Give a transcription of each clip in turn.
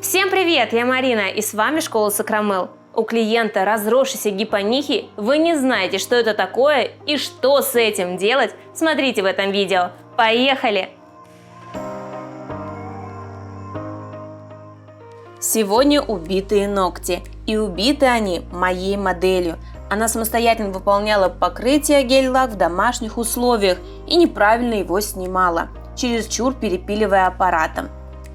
Всем привет, я Марина и с вами Школа Сакрамел. У клиента разросшийся гипонихий, вы не знаете, что это такое и что с этим делать, смотрите в этом видео. Поехали! Сегодня убитые ногти, и убиты они моей моделью. Она самостоятельно выполняла покрытие гель-лак в домашних условиях и неправильно его снимала, чересчур перепиливая аппаратом.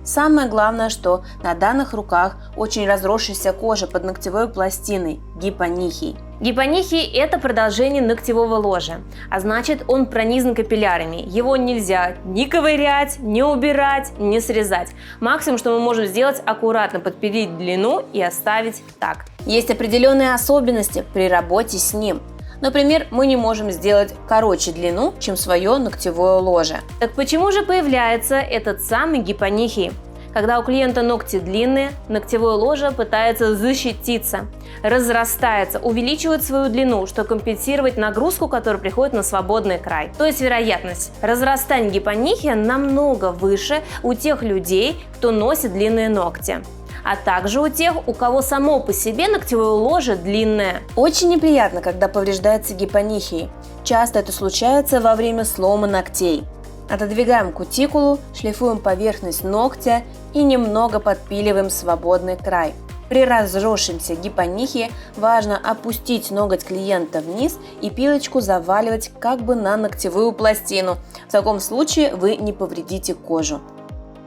Самое главное, что на данных руках очень разросшаяся кожа под ногтевой пластиной – гипонихий. Гипонихий – это продолжение ногтевого ложа, а значит, он пронизан капиллярами. Его нельзя ни ковырять, ни убирать, ни срезать. Максимум, что мы можем сделать – аккуратно подпилить длину и оставить так. Есть определенные особенности при работе с ним. Например, мы не можем сделать короче длину, чем свое ногтевое ложе. Так почему же появляется этот самый гипонихий? Когда у клиента ногти длинные, ногтевое ложе пытается защититься, разрастается, увеличивает свою длину, чтобы компенсировать нагрузку, которая приходит на свободный край. То есть вероятность разрастания гипонихия намного выше у тех людей, кто носит длинные ногти, а также у тех, у кого само по себе ногтевое ложе длинное. Очень неприятно, когда повреждается гипонихий. Часто это случается во время слома ногтей. Отодвигаем кутикулу, шлифуем поверхность ногтя и немного подпиливаем свободный край. При разросшемся гипонихии важно опустить ноготь клиента вниз и пилочку заваливать как бы на ногтевую пластину. В таком случае вы не повредите кожу.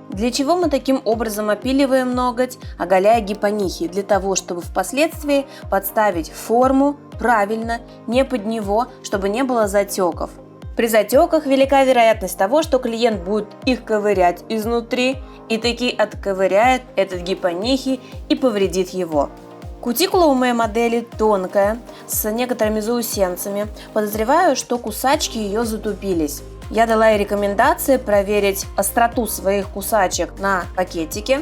Для чего мы таким образом опиливаем ноготь, оголяя гипонихий? Для того, чтобы впоследствии подставить форму правильно, не под него, чтобы не было затеков. При затеках велика вероятность того, что клиент будет их ковырять изнутри и таки отковыряет этот гипонихий и повредит его. Кутикула у моей модели тонкая, с некоторыми заусенцами. Подозреваю, что кусачки ее затупились. Я дала ей рекомендации проверить остроту своих кусачек на пакетике.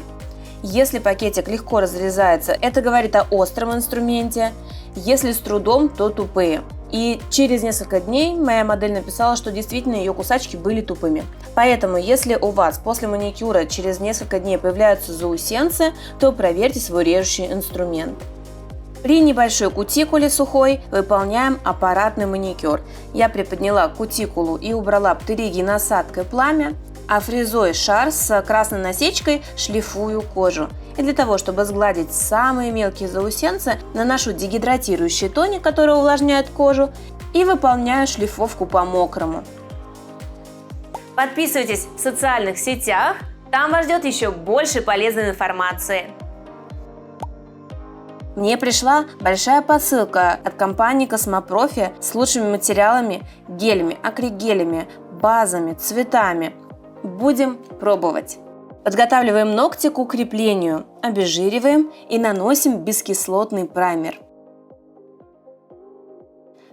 Если пакетик легко разрезается, это говорит о остром инструменте. Если с трудом, то тупые. И через несколько дней моя модель написала, что действительно ее кусачки были тупыми. Поэтому, если у вас после маникюра через несколько дней появляются заусенцы, то проверьте свой режущий инструмент. При небольшой кутикуле сухой выполняем аппаратный маникюр. Я приподняла кутикулу и убрала птеригий насадкой пламя, а фрезой шар с красной насечкой шлифую кожу. И для того, чтобы сгладить самые мелкие заусенцы, наношу дегидратирующий тоник, который увлажняет кожу, и выполняю шлифовку по мокрому. Подписывайтесь в социальных сетях, там вас ждет еще больше полезной информации. Мне пришла большая посылка от компании Космопрофи с лучшими материалами, гелями, акригелями, базами, цветами. Будем пробовать. Подготавливаем ногти к укреплению, обезжириваем и наносим бескислотный праймер.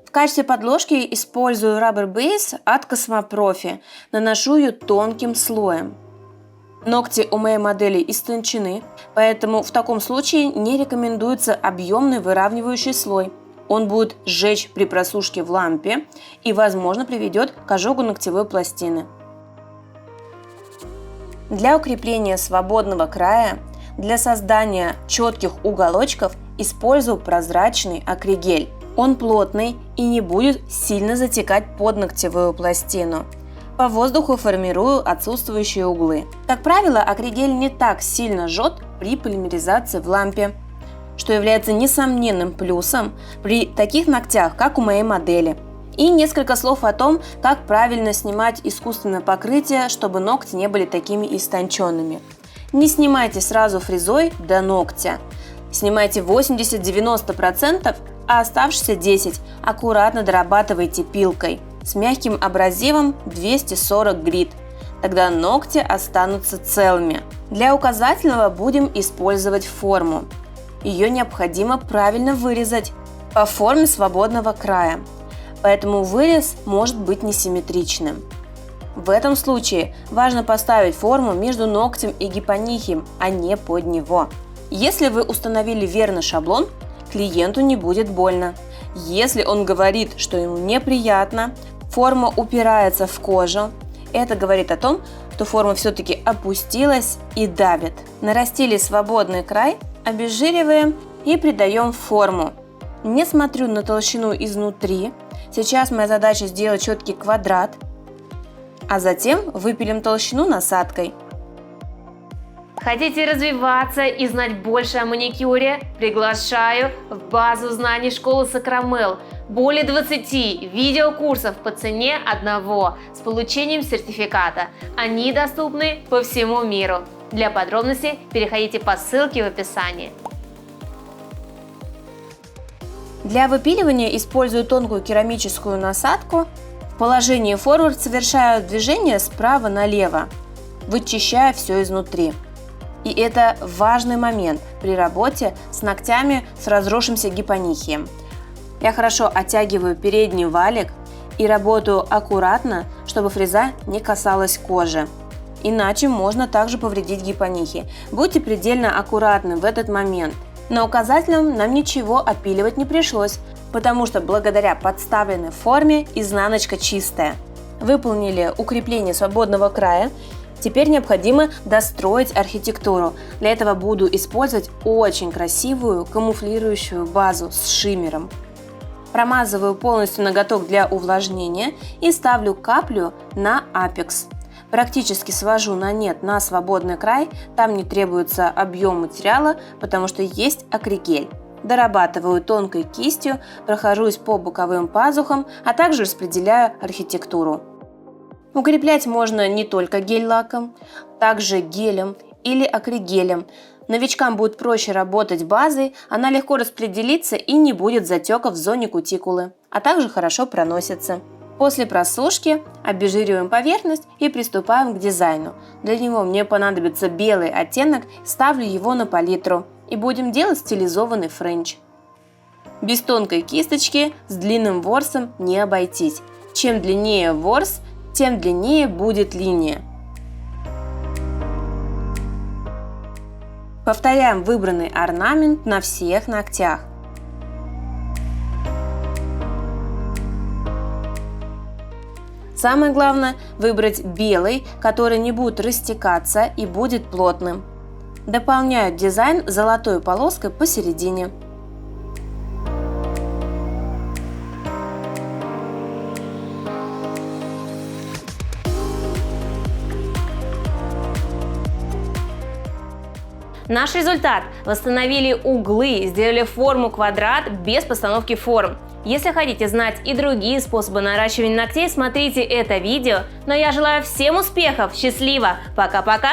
В качестве подложки использую Rubber Base от Космопрофи. Наношу ее тонким слоем. Ногти у моей модели истончены, поэтому в таком случае не рекомендуется объемный выравнивающий слой. Он будет жечь при просушке в лампе и, возможно, приведет к ожогу ногтевой пластины. Для укрепления свободного края, для создания четких уголочков использую прозрачный акригель. Он плотный и не будет сильно затекать под ногтевую пластину. По воздуху формирую отсутствующие углы. Как правило, акригель не так сильно жжет при полимеризации в лампе, что является несомненным плюсом при таких ногтях, как у моей модели. И несколько слов о том, как правильно снимать искусственное покрытие, чтобы ногти не были такими истонченными. Не снимайте сразу фрезой до ногтя. Снимайте 80-90%, а оставшиеся 10% аккуратно дорабатывайте пилкой с мягким абразивом 240 грит. Тогда ногти останутся целыми. Для указательного будем использовать форму. Ее необходимо правильно вырезать по форме свободного края. Поэтому вырез может быть несимметричным. В этом случае важно поставить форму между ногтем и гипонихием, а не под него. Если вы установили верный шаблон, клиенту не будет больно. Если он говорит, что ему неприятно, форма упирается в кожу Это говорит о том, что форма все-таки опустилась и давит. Нарастили свободный край, обезжириваем и придаем форму. Не смотрю на толщину изнутри. Сейчас моя задача сделать четкий квадрат, а затем выпилим толщину насадкой. Хотите развиваться и знать больше о маникюре? Приглашаю в базу знаний школы Сакрамел. Более 20 видеокурсов по цене одного с получением сертификата. Они доступны по всему миру. Для подробностей переходите по ссылке в описании. Для выпиливания использую тонкую керамическую насадку. В положении форвард совершаю движение справа налево, вычищая все изнутри. И это важный момент при работе с ногтями с разросшимся гипонихием. Я хорошо оттягиваю передний валик и работаю аккуратно, чтобы фреза не касалась кожи. Иначе можно также повредить гипонихи. Будьте предельно аккуратны в этот момент. На указательном нам ничего опиливать не пришлось, потому что благодаря подставленной форме изнаночка чистая. Выполнили укрепление свободного края. Теперь необходимо достроить архитектуру. Для этого буду использовать очень красивую камуфлирующую базу с шиммером. Промазываю полностью ноготок для увлажнения и ставлю каплю на апекс. Практически свожу на нет на свободный край, там не требуется объем материала, потому что есть акригель. Дорабатываю тонкой кистью, прохожусь по боковым пазухам, а также распределяю архитектуру. Укреплять можно не только гель-лаком, также гелем или акригелем. Новичкам будет проще работать базой, она легко распределится и не будет затеков в зоне кутикулы, а также хорошо проносится. После просушки обезжириваем поверхность и приступаем к дизайну. Для него мне понадобится белый оттенок, ставлю его на палитру и будем делать стилизованный френч. Без тонкой кисточки с длинным ворсом не обойтись. Чем длиннее ворс, тем длиннее будет линия. Повторяем выбранный орнамент на всех ногтях. Самое главное выбрать белый, который не будет растекаться и будет плотным. Дополняю дизайн золотой полоской посередине. Наш результат. Восстановили углы, сделали форму квадрат без постановки форм. Если хотите знать и другие способы наращивания ногтей, смотрите это видео. Но я желаю всем успехов, счастливо, пока-пока!